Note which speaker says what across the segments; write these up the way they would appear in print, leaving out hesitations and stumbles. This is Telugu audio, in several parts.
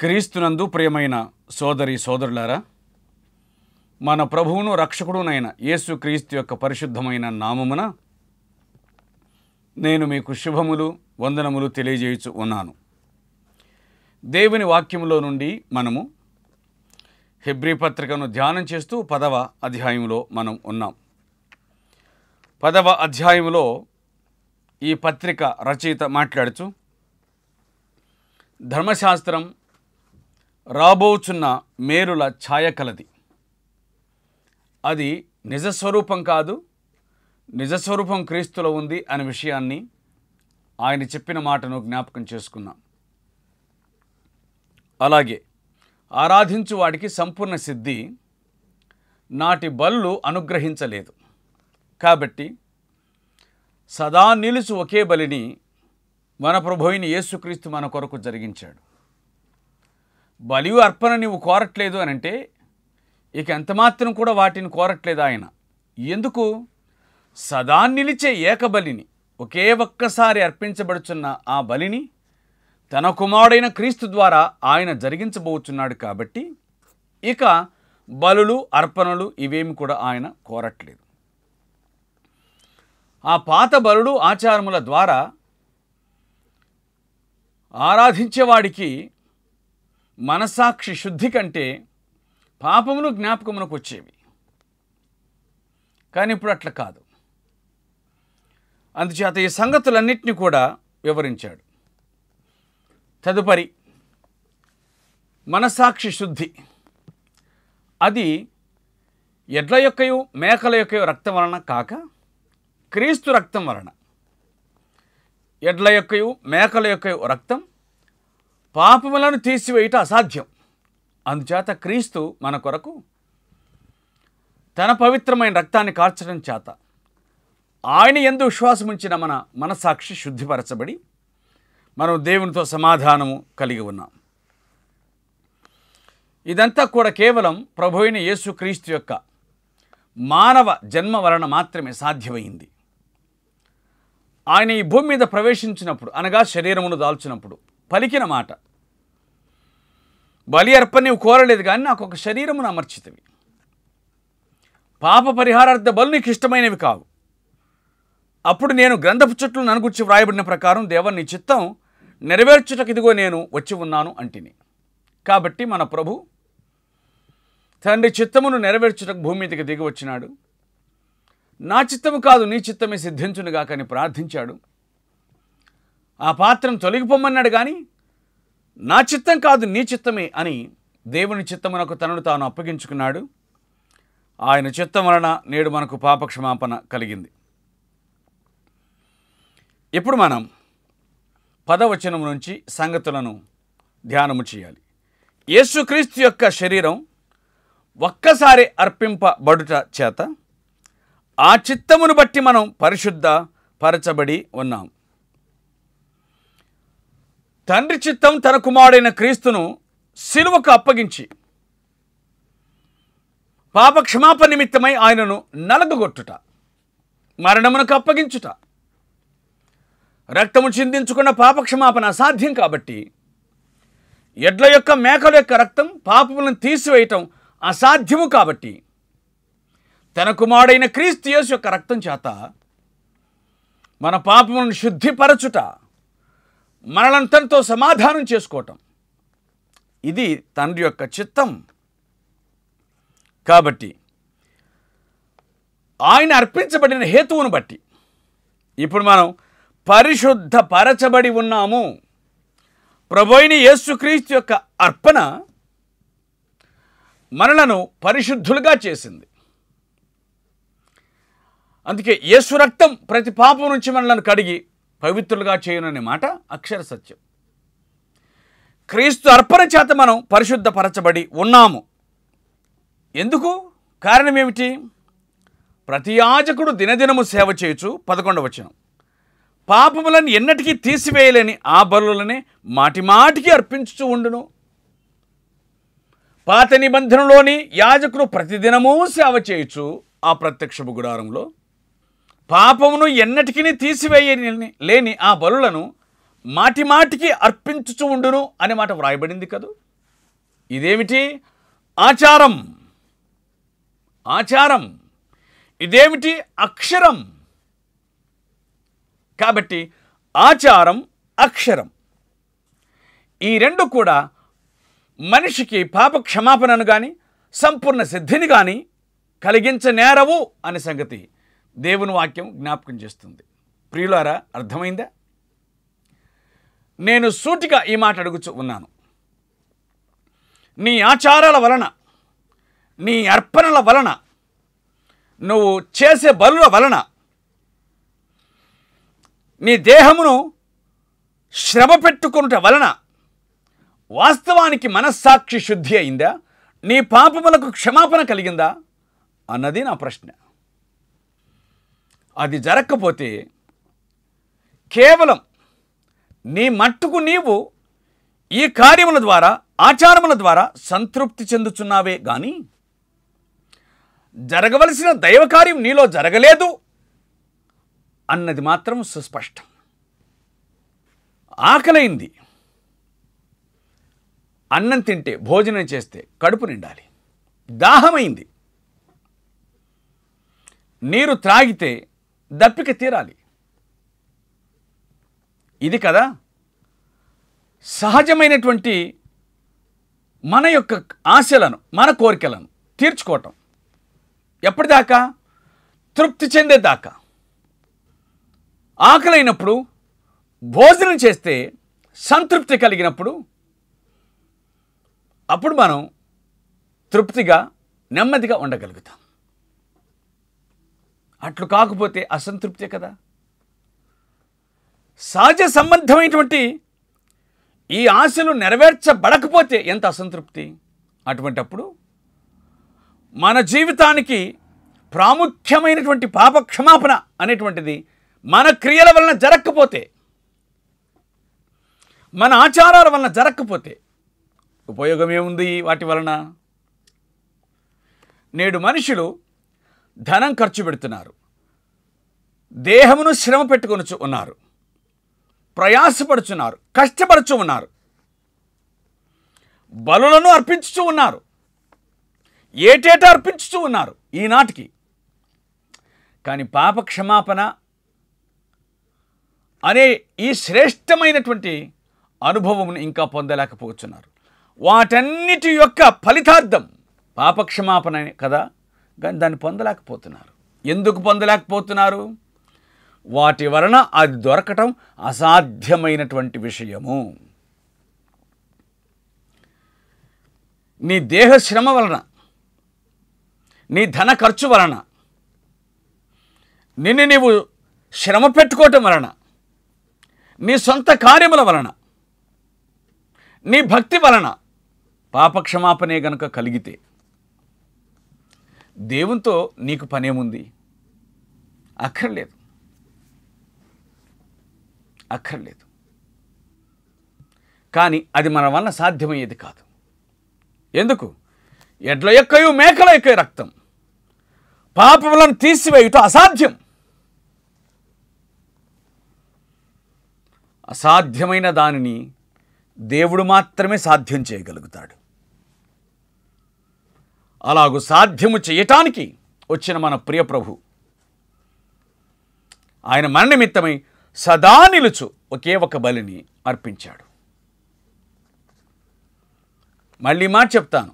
Speaker 1: క్రీస్తునందు ప్రియమైన సోదరి సోదరులారా, మన ప్రభువును రక్షకుడునైన యేసుక్రీస్తు యొక్క పరిశుద్ధమైన నామమున నేను మీకు శుభములు వందనములు తెలియజేయుచు ఉన్నాను. దేవుని వాక్యములో నుండి మనము హెబ్రీ పత్రికను ధ్యానం చేస్తూ 10వ అధ్యాయంలో మనం ఉన్నాం. 10వ అధ్యాయంలో ఈ పత్రిక రచయిత మాట్లాడుచు ధర్మశాస్త్రం రాబోచున్న మేరుల ఛాయ కలది, అది నిజస్వరూపం కాదు, నిజస్వరూపం క్రీస్తులో ఉంది అనే విషయాన్ని ఆయన చెప్పిన మాటను జ్ఞాపకం చేసుకున్నాం. అలాగే ఆరాధించు వాడికి సంపూర్ణ సిద్ధి నాటి బలులు అనుగ్రహించలేదు. కాబట్టి సదా నిలుచు ఒకే బలిని మన ప్రభువైన యేసుక్రీస్తు మన కొరకు జరిగించాడు. బలియు అర్పణ నీవు కోరట్లేదు అని అంటే ఇక ఎంతమాత్రం కూడా వాటిని కోరట్లేదు ఆయన. ఎందుకు? సదా నిలిచే ఏకబలిని, ఒకే ఒక్కసారి అర్పించబడుచున్న ఆ బలిని తన కుమారుడైన క్రీస్తు ద్వారా ఆయన జరిగించబోతున్నాడు. కాబట్టి ఇక బలులు అర్పణలు ఇవేమి కూడా ఆయన కోరట్లేదు. ఆ పాత బలులు ఆచారముల ద్వారా ఆరాధించేవాడికి మనసాక్షి శుద్ధి కంటే పాపములు జ్ఞాపకమునకు వచ్చేవి. కానీ ఇప్పుడు అట్లా కాదు. అందుచేత ఈ సంగతులన్నింటినీ కూడా వివరించాడు. తదుపరి మనసాక్షి శుద్ధి, అది ఎడ్ల యొక్కయు మేకల యొక్కయు రక్తం వలన కాక క్రీస్తు రక్తం వలన. ఎడ్ల యొక్కయు మేకల యొక్కయు రక్తం పాపములను తీసివేయట అసాధ్యం. అందుచేత క్రీస్తు మన కొరకు తన పవిత్రమైన రక్తాన్ని కార్చడం చేత ఆయన యందు విశ్వాసం ఉంచిన మన మనసాక్షి శుద్ధిపరచబడి మనం దేవునితో సమాధానము కలిగి ఉన్నాం. ఇదంతా కూడా కేవలం ప్రభువైన యేసుక్రీస్తు యొక్క మానవ జన్మ వలన మాత్రమే సాధ్యమైంది. ఆయన ఈ భూమి మీద ప్రవేశించినప్పుడు, అనగా శరీరమును దాల్చినప్పుడు పలికిన మాట, బలి అర్పణ నీవు కోరలేదు కానీ నాకు ఒక శరీరమును అమర్చితివి. పాప పరిహారార్థ బలు నీకు ఇష్టమైనవి కావు. అప్పుడు నేను గ్రంథపు చుట్టూ నన్ను గురించి వ్రాయబడిన ప్రకారం దేవా నీ చిత్తం నెరవేర్చుటకు ఇదిగో నేను వచ్చి ఉన్నాను అంటిని. కాబట్టి మన ప్రభు తండ్రి చిత్తమును నెరవేర్చుటకు భూమి మీదకి దిగి వచ్చినాడు. నా చిత్తము కాదు నీ చిత్తమే సిద్ధించునుగా కానీ ప్రార్థించాడు. ఆ పాత్రను తొలగిపోమన్నాడు కానీ నా చిత్తం కాదు నీ చిత్తమే అని దేవుని చిత్తమునకు తనను తాను అప్పగించుకున్నాడు. ఆయన చిత్తం వలన నేడు మనకు పాపక్షమాపణ కలిగింది. ఇప్పుడు మనం 10వ వచనం నుంచి సంగతులను ధ్యానము చేయాలి. యేసుక్రీస్తు యొక్క శరీరం ఒక్కసారి అర్పింపబడుట చేత ఆ చిత్తమును బట్టి మనం పరిశుద్ధ పరచబడి ఉన్నాం. తండ్రి చిత్తం తన కుమారుడైన క్రీస్తును సిలువకు అప్పగించి పాప క్షమాపణ నిమిత్తమై ఆయనను నలగగొట్టుట, మరణమునకు అప్పగించుట. రక్తము చిందించుకున్న పాప క్షమాపణ అసాధ్యం. కాబట్టి ఎడ్ల యొక్క మేకల యొక్క రక్తం పాపములను తీసివేయటం అసాధ్యము. కాబట్టి తన కుమారుడైన క్రీస్తు యేసు యొక్క రక్తం చేత మన పాపములను శుద్ధిపరచుట, మనలను తనతో సమాధానం చేసుకోవటం, ఇది తండ్రి యొక్క చిత్తం. కాబట్టి ఆయన అర్పించబడిన హేతువును బట్టి ఇప్పుడు మనం పరిశుద్ధపరచబడి ఉన్నాము. ప్రభువైన యేసుక్రీస్తు యొక్క అర్పణ మనలను పరిశుద్ధులుగా చేసింది. అందుకే యేసు రక్తం ప్రతి పాపం నుంచి మనలను కడిగి పవిత్రులుగా చేయననే మాట అక్షర సత్యం. క్రీస్తు అర్పణ చేత మనం పరిశుద్ధపరచబడి ఉన్నాము. ఎందుకు? కారణం ఏమిటి? ప్రతి యాజకుడు దినదినము సేవ చేయొచ్చు. 11వ వచనం, పాపములను ఎన్నటికీ తీసివేయలేని ఆ బలులనే మాటి మాటికి అర్పించుచూ ఉండును. పాత నిబంధనలోని యాజకుడు ప్రతిదినము సేవ చేయొచ్చు. ఆ ప్రత్యక్ష గుడారంలో పాపమును ఎన్నటికీ తీసివేయలేని ఆ బలులను మాటి మాటికి అర్పించుచు ఉండును అనే మాట వ్రాయబడింది కదూ. ఇదేమిటి? ఆచారం. ఆచారం. ఇదేమిటి? అక్షరం. కాబట్టి ఆచారం, అక్షరం ఈ రెండు కూడా మనిషికి పాప క్షమాపణను కానీ సంపూర్ణ సిద్ధిని కానీ కలిగించనేరవు అనే సంగతి దేవుని వాక్యం జ్ఞాపకం చేస్తుంది. ప్రియులారా, అర్థమైందా? నేను సూటిగా ఈ మాట అడుగుచూ ఉన్నాను. నీ ఆచారాల వలన, నీ అర్పణల వలన, నువ్వు చేసే బలుల వలన నీ దేహమును శ్రమ పెట్టుకొనుట వలన వాస్తవానికి మనస్సాక్షి శుద్ధి అయిందా? నీ పాపములకు క్షమాపణ కలిగిందా అన్నది నా ప్రశ్న. అది జరగకపోతే కేవలం నీ మట్టుకు నీవు ఈ కార్యముల ద్వారా, ఆచారముల ద్వారా సంతృప్తి చెందుచున్నావే గాని జరగవలసిన దైవ కార్యం నీలో జరగలేదు అన్నది మాత్రం సుస్పష్టం. ఆకలైంది, అన్నం తింటే, భోజనం చేస్తే కడుపు నిండాలి. దాహమైంది, నీరు త్రాగితే దప్పిక తీరాలి. ఇది కదా సహజమైనటువంటి మన యొక్క ఆశలను, మన కోరికలను తీర్చుకోవటం. ఎప్పటిదాకా? తృప్తి చెందేదాకా. ఆకలైనప్పుడు భోజనం చేస్తే సంతృప్తి కలిగినప్పుడు అప్పుడు మనం తృప్తిగా, నెమ్మదిగా ఉండగలుగుతాం. అట్లు కాకపోతే అసంతృప్తే కదా. సహజ సంబంధమైనటువంటి ఈ ఆశలు నెరవేర్చబడకపోతే ఎంత అసంతృప్తి. అటువంటప్పుడు మన జీవితానికి ప్రాముఖ్యమైనటువంటి పాప క్షమాపణ అనేటువంటిది మన క్రియల వలన జరగకపోతే, మన ఆచారాల వలన జరగకపోతే ఉపయోగం ఏముంది వాటి వలన? నేడు మనుషులు ధనం ఖర్చు పెడుతున్నారు, దేహమును శ్రమ పెట్టుకొనుచు ఉన్నారు, ప్రయాసపడుచున్నారు, కష్టపడుచు ఉన్నారు, బలులను అర్పించుచూ ఉన్నారు, ఏటేటా అర్పించుచూ ఉన్నారు ఈనాటికి. కానీ పాప క్షమాపణ అనే ఈ శ్రేష్టమైనటువంటి అనుభవమును ఇంకా పొందలేకపోతున్నారు. వాటన్నిటి యొక్క ఫలితార్థం పాపక్షమాపణ కదా, కానీ దాన్ని పొందలేకపోతున్నారు. ఎందుకు పొందలేకపోతున్నారు? వాటి వలన అది దొరకటం అసాధ్యమైనటువంటి విషయము. నీ దేహ శ్రమ వలన, నీ ధన ఖర్చు వలన, నిన్ను నీవు శ్రమ పెట్టుకోవటం వలన, నీ సొంత కార్యముల వలన, నీ భక్తి వలన పాపక్షమాపణే గనుక కలిగితే దేవునితో నీకు పనేముంది? అక్కర్లేదు, అక్కర్లేదు. కానీ అది మన వలన సాధ్యమయ్యేది కాదు. ఎందుకు? ఎడ్ల యొక్కయు మేకల యొక్క రక్తం పాపములను తీసివేయుట అసాధ్యం. అసాధ్యమైన దానిని దేవుడు మాత్రమే సాధ్యం చేయగలుగుతాడు. అలాగూ సాధ్యము చేయటానికి వచ్చిన మన ప్రియ ప్రభు ఆయన మన నిమిత్తమై సదా నిలుచు ఒకే ఒక బలిని అర్పించాడు. మళ్ళీ మాట చెప్తాను,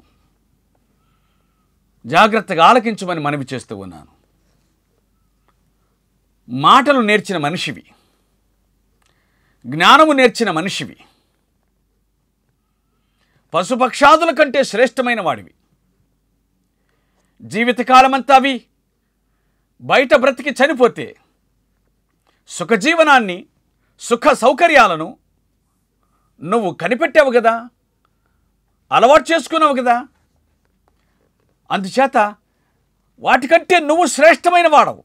Speaker 1: జాగ్రత్తగా ఆలకించమని మనవి చేస్తూ ఉన్నాను. మాటలు నేర్చిన మనిషివి, జ్ఞానము నేర్చిన మనిషివి, పశుపక్షాదుల కంటే శ్రేష్టమైన వాడివి. జీవితకాలమంతా అవి బయట బ్రతికి చనిపోతే సుఖజీవనాన్ని, సుఖ సౌకర్యాలను నువ్వు కనిపెట్టావు కదా, అలవాటు చేసుకున్నావు కదా. అందుచేత వాటికంటే నువ్వు శ్రేష్టమైన వాడవు.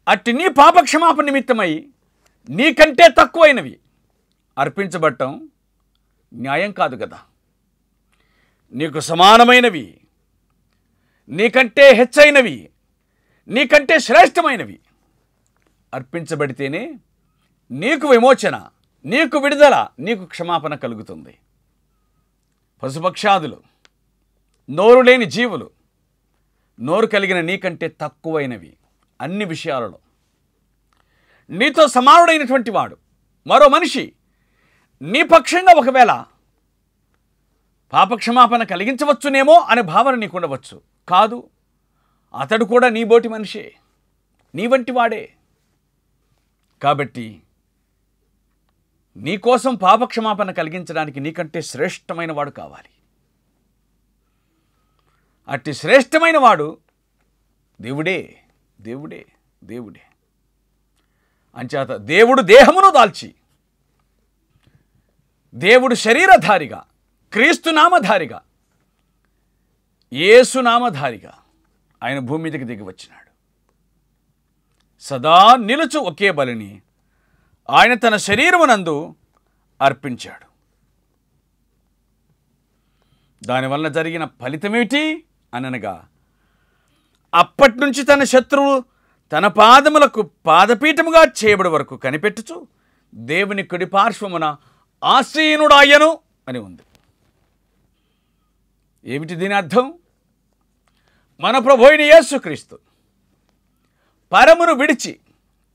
Speaker 1: అట్టి నీ పాపక్షమాపణ నిమిత్తమై నీకంటే తక్కువైనవి అర్పించబడటం న్యాయం కాదు కదా. నీకు సమానమైనవి, నీకంటే హెచ్చైనవి, నీకంటే శ్రేష్టమైనవి అర్పించబడితేనే నీకు విమోచన, నీకు విడుదల, నీకు క్షమాపణ కలుగుతుంది. పశుపక్షాదులు, నోరు లేని జీవులు, నోరు కలిగిన నీకంటే తక్కువైనవి అన్ని విషయాలలో. నీతో సమానుడైనటువంటి వాడు మరో మనిషి నీ పక్షంగా ఒకవేళ పాపక్షమాపణ కలిగించవచ్చునేమో అనే భావన నీకు ఉండవచ్చు. కాదు, అతడు కూడా నీ బోటి మనిషే, నీ వంటి వాడే. కాబట్టి నీకోసం పాపక్షమాపణ కలిగించడానికి నీకంటే శ్రేష్టమైన వాడు కావాలి. అట్టి శ్రేష్టమైన వాడు దేవుడే, దేవుడే, దేవుడే. అంచేత దేవుడు దేహమును దాల్చి, దేవుడు శరీరధారిగా, క్రీస్తు నామధారిగా, యేసు నామధారిగా ఆయన భూమి మీదకి దిగి వచ్చినాడు. సదా నిలుచు ఒకే బలిని ఆయన తన శరీరమునందు అర్పించాడు. దానివల్ల జరిగిన ఫలితమేమిటి అనగా, అప్పటి నుంచి తన శత్రువు తన పాదములకు పాదపీఠముగా చేయబడి వరకు కనిపెట్టుచు దేవుని కుడి పార్శ్వమున ఆసీనుడాయను అని ఉంది. ఏమిటి దీని అర్థం? మన ప్రభువైన యేసుక్రీస్తు పరమును విడిచి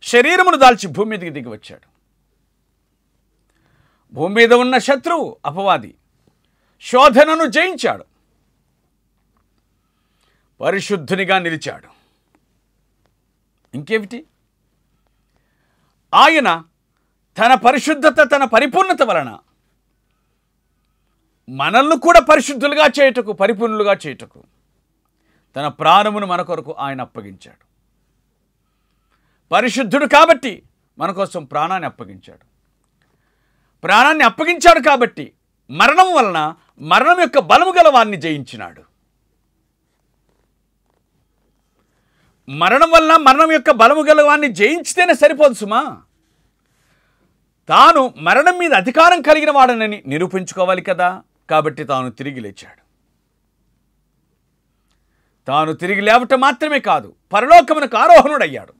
Speaker 1: శరీరమును దాల్చి భూమి మీదకి దిగి వచ్చాడు. భూమి మీద ఉన్న శత్రువు అపవాది శోధనను జయించాడు, పరిశుద్ధునిగా నిలిచాడు. ఇంకేమిటి? ఆయన తన పరిశుద్ధత, తన పరిపూర్ణత వలన మనల్ని కూడా పరిశుద్ధులుగా చేయుటకు, పరిపూర్ణులుగా చేయుటకు తన ప్రాణమును మన కొరకు ఆయన అప్పగించాడు. పరిశుద్ధుడు కాబట్టి మన కోసం ప్రాణాన్ని అప్పగించాడు. ప్రాణాన్ని అప్పగించాడు కాబట్టి మరణం వలన మరణం యొక్క బలము గల వారిని జయించినాడు. మరణం వలన మరణం యొక్క బలము గల వారిని జయించితేనే సరిపోదు సుమా. తాను మరణం మీద అధికారం కలిగిన వాడనని నిరూపించుకోవాలి కదా. కాబట్టి తాను తిరిగి లేచాడు. తాను తిరిగి లేవటం మాత్రమే కాదు, పరలోకమునకు ఆరోహణుడయ్యాడు.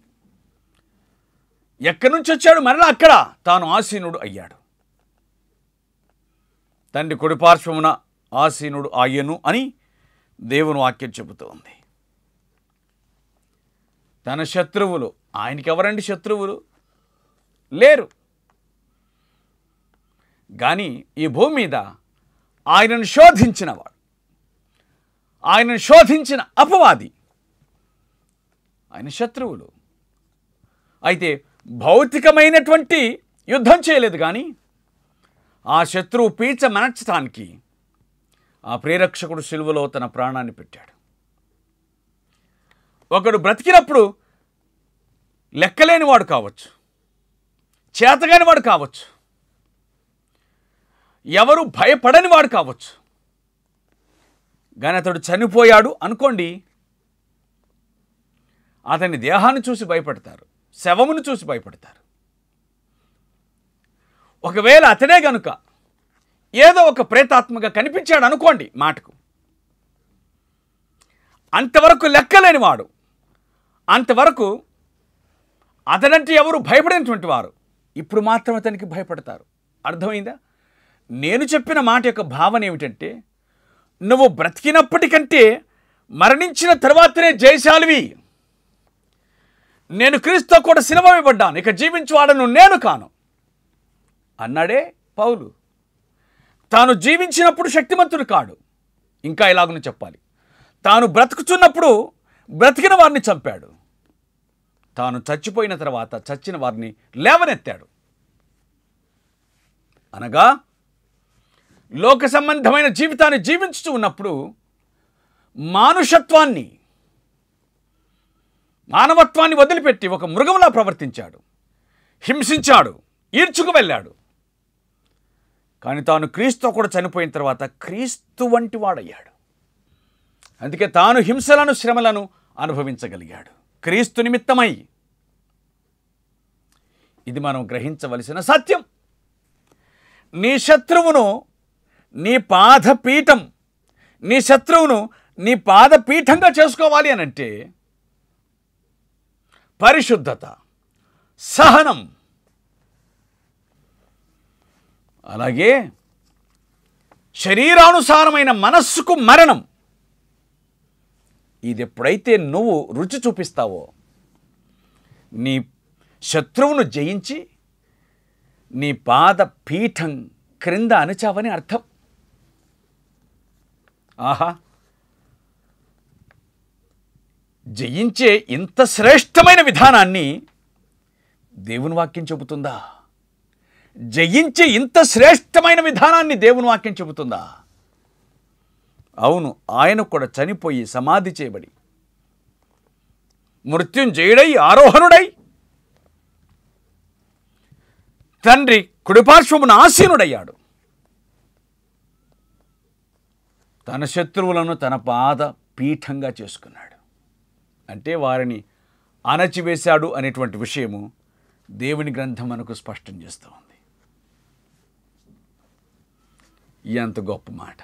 Speaker 1: ఎక్కడి నుంచి వచ్చాడు? మరలా అక్కడ తాను ఆసీనుడు అయ్యాడు. తండ్రి కుడిపార్శ్వమున ఆసీనుడు ఆయను అని దేవుని వాక్యం చెబుతూ ఉంది. తన శత్రువులు, ఆయనకి ఎవరండి శత్రువులు? లేరు. కానీ ఈ భూమి మీద ఆయనను శోధించినవాడు, ఆయనను శోధించిన అపవాది ఆయన శత్రువులు. అయితే భౌతికమైనటువంటి యుద్ధం చేయలేదు, కానీ ఆ శత్రువు పీచ మనర్చడానికి ఆ ప్రేరక్షకుడు సిలువలో తన ప్రాణాన్ని పెట్టాడు. ఒకడు బ్రతికినప్పుడు లెక్కలేనివాడు కావచ్చు, చేతగానివాడు కావచ్చు, ఎవరు భయపడని వాడు కావచ్చు. కానీ అతడు చనిపోయాడు అనుకోండి, అతని దేహాన్ని చూసి భయపడతారు, శవమును చూసి భయపడతారు. ఒకవేళ అతడే గనుక ఏదో ఒక ప్రేతాత్మగా కనిపించాడు అనుకోండి మాటకు, అంతవరకు లెక్కలేనివాడు, అంతవరకు అతడంటే ఎవరు భయపడినటువంటి వారు ఇప్పుడు మాత్రం అతనికి భయపడతారు. అర్థమైందా? నేను చెప్పిన మాట యొక్క భావన ఏమిటంటే, నువ్వు బ్రతికినప్పటికంటే మరణించిన తర్వాతనే జయశాలివి. నేను క్రీస్తుతో కూడా సిలువ వేయబడ్డాను, ఇక జీవించువాడను నేను కాను అన్నాడే పౌలు. తాను జీవించినప్పుడు శక్తిమంతుడు కాడు. ఇంకా ఇలాగను చెప్పాలి, తాను బ్రతుకుతున్నప్పుడు బ్రతికిన వారిని చంపాడు, తాను చచ్చిపోయిన తర్వాత చచ్చిన వారిని లేవనెత్తాడు. అనగా లోక సంబంధమైన జీవితాన్ని జీవించుతూ ఉన్నప్పుడు మానుషత్వాన్ని, మానవత్వాన్ని వదిలిపెట్టి ఒక మృగంలా ప్రవర్తించాడు, హింసించాడు, ఈడ్చుకు వెళ్ళాడు. కానీ తాను క్రీస్తుతో కూడా చనిపోయిన తర్వాత క్రీస్తు వంటి వాడయ్యాడు. అందుకే తాను హింసలను, శ్రమలను అనుభవించగలిగాడు క్రీస్తు నిమిత్తమై. ఇది మనం గ్రహించవలసిన సత్యం. నీ శత్రువును నీ పాదపీఠం, నీ శత్రువును నీ పాదపీఠంగా చేసుకోవాలి అనంటే పరిశుద్ధత, సహనం, అలాగే శరీరానుసారమైన మనస్సుకు మరణం. ఇది ఎప్పుడైతే నువ్వు రుచి చూపిస్తావో, నీ శత్రువును జయించి నీ పాద పీఠం క్రింద అణచావని అర్థం. ఆహా, జయించే ఇంత శ్రేష్టమైన విధానాన్ని దేవుని వాక్యం చెబుతుందా? జయించే ఇంత శ్రేష్టమైన విధానాన్ని దేవుని వాక్యం చెబుతుందా? అవును, ఆయన కూడా చనిపోయి సమాధి చేయబడి మృత్యుంజయుడై ఆరోహణుడై తండ్రి కుడిపార్శ్వమున ఆసీనుడయ్యాడు. తన శత్రువులను తన పాద పీఠంగా చేసుకున్నాడు. అంటే వారిని అణచివేశాడు అనేటువంటి విషయము దేవుని గ్రంథం మనకు స్పష్టం చేస్తూ ఉంది. ఎంత గొప్ప మాట!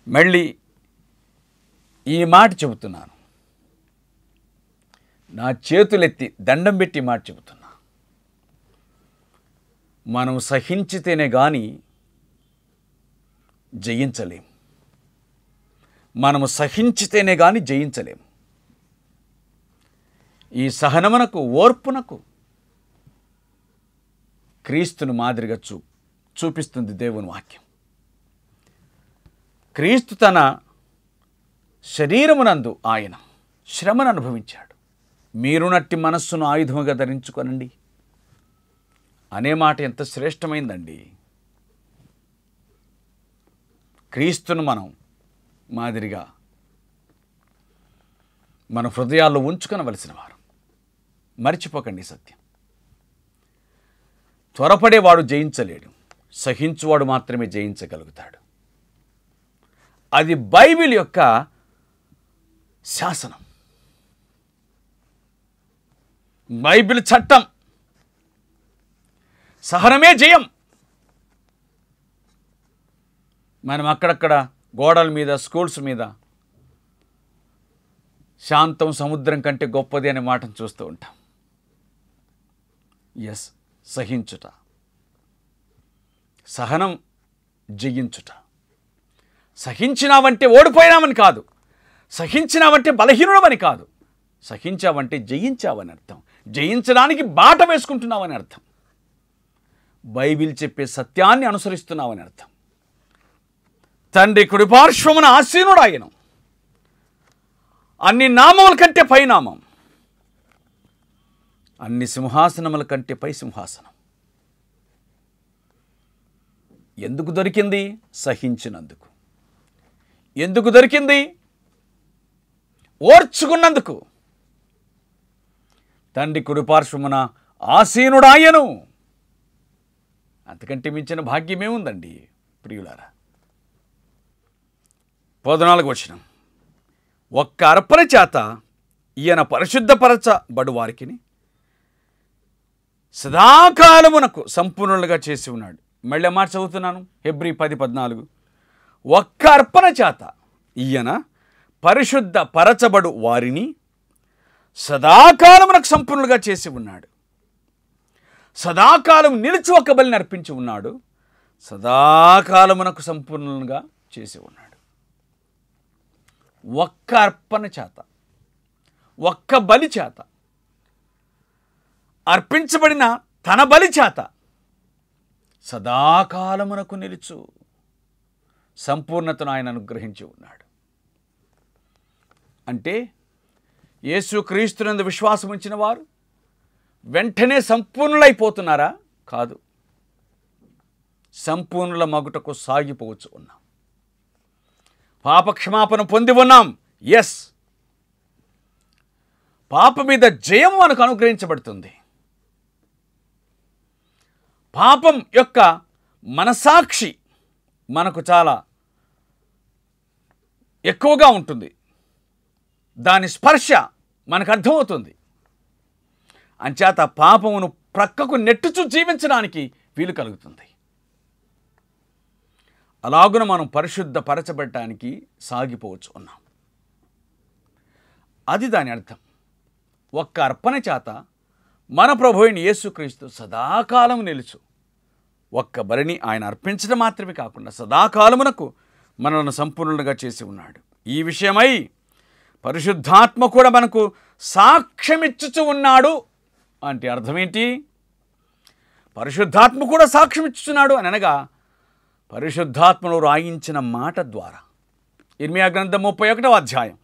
Speaker 1: మళ్ళీ ఈ మాట చెబుతున్నాను, నా చేతులెత్తి దండం పెట్టి మాట చెబుతున్నా. మనం సహించితేనే కానీ జయించలేం. మనము సహించితేనే కానీ జయించలేం. ఈ సహనమునకు, ఓర్పునకు క్రీస్తును మాదిరిగా చూపిస్తుంది దేవుని వాక్యం. క్రీస్తు తన శరీరమునందు ఆయన శ్రమను అనుభవించాడు. మీరు నట్టి మనస్సును ఆయుధముగా ధరించుకొనండి అనే మాట ఎంత శ్రేష్టమైందండి. క్రీస్తును మనం మాదిరిగా మన హృదయాల్లో ఉంచుకొనవలసిన వారు. మర్చిపోకండి సత్యం. త్వరపడేవాడు జయించలేడు, సహించువాడు మాత్రమే జయించగలుగుతాడు. అది బైబిల్ యొక్క శాసనం, బైబిల్ చట్టం. సహనమే జయం. మనం అక్కడక్కడ గోడల మీద, స్కూల్స్ మీద శాంతం సముద్రం కంటే గొప్పది అనే మాటను చూస్తూ ఉంటాం. ఎస్, సహించుట, సహనం జయించుట. సహించినావంటే ఓడిపోయినామని కాదు, సహించినావంటే బలహీనుడమని కాదు, సహించావంటే జయించావని అర్థం. జయించడానికి బాట వేసుకుంటున్నావని అర్థం. బైబిల్ చెప్పే సత్యాన్ని అనుసరిస్తున్నావని అర్థం. తండ్రి కుడిపార్శ్వమున ఆసీనుడు ఆయను. అన్ని నామముల కంటే పై నామం, అన్ని సింహాసనముల కంటే పై సింహాసనం. ఎందుకు దొరికింది? సహించినందుకు. ఎందుకు దొరికింది? ఓర్చుకున్నందుకు. తండ్రి కుడిపార్శ్వమున ఆసీనుడాయను. అంతకంటే మించిన భాగ్యమేముందండి ప్రియులారా? 14వ వచనం, ఒక్క అర్పణ చేత ఈయన పరిశుద్ధపరచబడు వారికి సదాకాలమునకు సంపూర్ణులుగా చేసి ఉన్నాడు. మళ్ళీ మాట చదువుతున్నాను, హెబ్రీ 10:14. ఒక్క అర్పణ చేత ఈయన పరిశుద్ధపరచబడు వారిని సదాకాలమునకు సంపూర్ణులుగా చేసి ఉన్నాడు. సదాకాలం నిలిచి ఒక బలిని అర్పించి ఉన్నాడు. సదాకాలమునకు సంపూర్ణంగా చేసి ఉన్నాడు. ఒక్క అర్పణ చేత, ఒక్క బలి చేత, అర్పించబడిన తన బలి చేత సదాకాలమునకు నిలుచు సంపూర్ణతను ఆయన అనుగ్రహించి ఉన్నాడు. అంటే యేసుక్రీస్తునందు విశ్వాసం ఉంచిన వారు వెంటనే సంపూర్ణులైపోతున్నారా? కాదు. సంపూర్ణుల మగుటకు సాగిపోవచ్చు ఉన్నాం. పాపక్షమాపణ పొంది ఉన్నాం. ఎస్, పాప మీద జయం మనకు అనుగ్రహించబడుతుంది. పాపం యొక్క మనసాక్షి మనకు చాలా ఎక్కువగా ఉంటుంది. దాని స్పర్శ మనకు అర్థమవుతుంది. అంచేత పాపమును ప్రక్కకు నెట్టుచు జీవించడానికి వీలు కలుగుతుంది. అలాగున మనం పరిశుద్ధపరచబడటానికి సాగిపోవచ్చు ఉన్నాం. అది దాని అర్థం. ఒక్క అర్పణ చేత మన ప్రభువైన యేసుక్రీస్తు సదాకాలం నిలుచు ఒక్క బలిని ఆయన అర్పించడం మాత్రమే కాకుండా సదాకాలమునకు మనల్ని సంపూర్ణంగా చేసి ఉన్నాడు. ఈ విషయమై పరిశుద్ధాత్మ కూడా మనకు సాక్ష్యమిచ్చుచు ఉన్నాడు అంటే అర్థం ఏంటి? పరిశుద్ధాత్మ కూడా సాక్ష్యం ఇచ్చుచున్నాడు అని అనగా పరిశుద్ధాత్మను రాయించిన మాట ద్వారా. ఇర్మియా గ్రంథం 31వ అధ్యాయం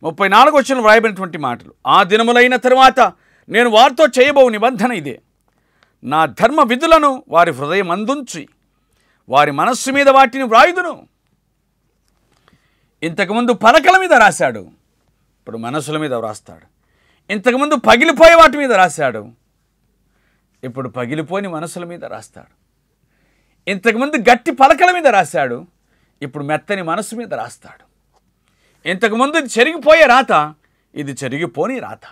Speaker 1: 34వ వచనంలో వ్రాయబడినటువంటి మాటలు, ఆ దినములైన తరువాత నేను వారితో చేయబో నిబంధన ఇదే, నా ధర్మ విధులను వారి హృదయం అందుంచి వారి మనస్సు మీద వాటిని వ్రాయుదును. ఇంతకుముందు పలకల మీద రాశాడు, ఇప్పుడు మనసుల మీద వ్రాస్తాడు. ఇంతకుముందు పగిలిపోయే వాటి మీద రాశాడు, ఇప్పుడు పగిలిపోని మనసుల మీద రాస్తాడు. ఇంతకుముందు గట్టి పలకల మీద రాశాడు, ఇప్పుడు మెత్తని మనసు మీద రాస్తాడు. ఇంతకుముందు ఇది చెరిగిపోయే రాత, ఇది చెరిగిపోని రాత.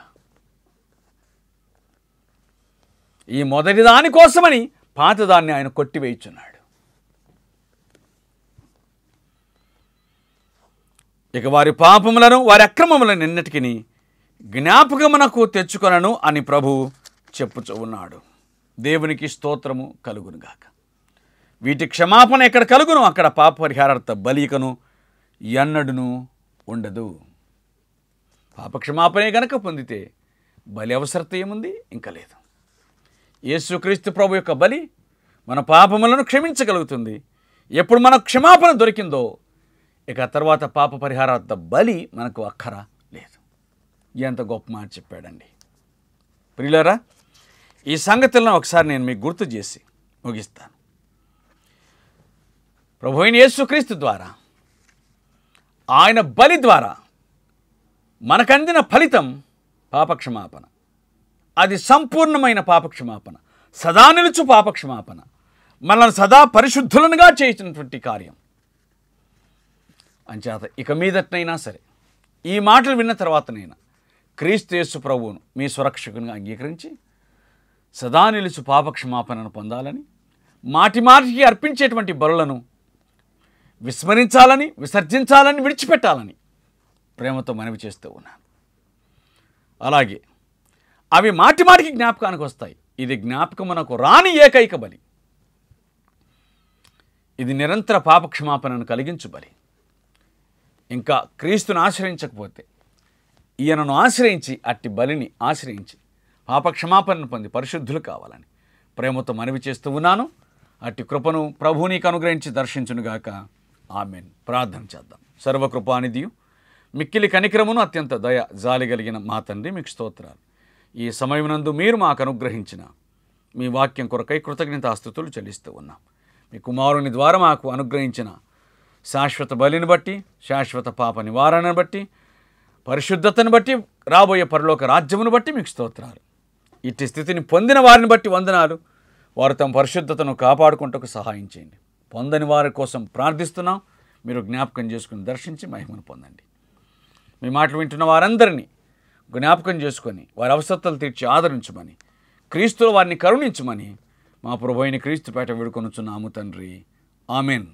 Speaker 1: ఈ మొదటి దానికోసమని పాతదాన్ని ఆయన కొట్టివేయుచున్నాడు. ఇక వారి పాపములను వారి అక్రమములను ఎన్నటికిని జ్ఞాపకమునకు తెచ్చుకొనను అని ప్రభు చెప్పుచూ ఉన్నాడు. దేవునికి స్తోత్రము కలుగునుగాక. వీటి క్షమాపణ ఎక్కడ కలుగును అక్కడ పాప పరిహారార్థ బలికను ఎన్నడును ఉండదు. పాప క్షమాపణే గనక పొందితే బలి అవసరత ఏముంది? ఇంకా లేదు. యేసుక్రీస్తు ప్రభు యొక్క బలి మన పాపములను క్షమించగలుగుతుంది. ఎప్పుడు మనకు క్షమాపణ దొరికిందో ఇక తర్వాత పాప పరిహారార్థ బలి మనకు అక్కర లేదు. ఎంత గొప్ప మాట చెప్పాడండి. ప్రియులారా, ఈ సంగతులను ఒకసారి నేను మీకు గుర్తు చేసి ముగిస్తాను. ప్రభు అయిన యేసుక్రీస్తు ద్వారా, ఆయన బలి ద్వారా మనకందిన ఫలితం పాపక్షమాపణ. అది సంపూర్ణమైన పాపక్షమాపణ, సదా నిలుచు పాపక్షమాపణ, మనల్ని సదా పరిశుద్ధులనుగా చేసినటువంటి కార్యం. అంచేత ఇక మీదటనైనా సరే ఈ మాటలు విన్న తర్వాతనైనా క్రీస్తు యేసు ప్రభువును మీ సురక్షకునిగా అంగీకరించి సదా నిలుచు పాపక్షమాపణను పొందాలని, మాటి మాటికి అర్పించేటువంటి బలులను విస్మరించాలని, విసర్జించాలని, విడిచిపెట్టాలని ప్రేమతో మనవి చేస్తూ ఉన్నాను. అలాగే అవి మాటి మాటికి జ్ఞాపకానికి వస్తాయి. ఇది జ్ఞాపకమునకు రాని ఏకైక బలి. ఇది నిరంతర పాపక్షమాపణను కలిగించు బలి. ఇంకా క్రీస్తును ఆశ్రయించకపోతే ఈయనను ఆశ్రయించి అట్టి బలిని ఆశ్రయించి పాపక్షమాపణను పొంది పరిశుద్ధులు కావాలని ప్రేమతో మనవి చేస్తూ ఉన్నాను. అట్టి కృపను ప్రభువు నీకు అనుగ్రహించి దర్శించునుగాక. ఆమేన్. ప్రార్థన చేద్దాం. సర్వకృపానిధియు మిక్కిలి కనికరమును అత్యంత దయ జాలి కలిగిన మా తండ్రి, మీకు స్తోత్రాలు. ఈ సమయమునందు మీరు మాకు అనుగ్రహించిన మీ వాక్యం కొరకై కృతజ్ఞతాస్తుతులు చెల్లిస్తూ ఉన్నాం. మీ కుమారుని ద్వారా మాకు అనుగ్రహించిన శాశ్వత బలిని బట్టి, శాశ్వత పాప నివారణను బట్టి, పరిశుద్ధతను బట్టి, రాబోయే పరలోక రాజ్యమును బట్టి మీకు స్తోత్రాలు. ఇట్టి స్థితిని పొందిన వారిని బట్టి వందనాలు. వారు తమ పరిశుద్ధతను కాపాడుకుంటకు సహాయం చేయండి. పొందని వారి కోసం ప్రార్థిస్తున్నాం. మీరు జ్ఞాపకం చేసుకుని దర్శించి మహిమను పొందండి. మీ మాటలు వింటున్న వారందరినీ జ్ఞాపకం చేసుకొని వారి అవసరతలు తీర్చి ఆదరించమని, క్రీస్తులో వారిని కరుణించమని మా ప్రభువైన క్రీస్తు పేట వేడుకొనుచున్నాము తండ్రి. ఆమెన్.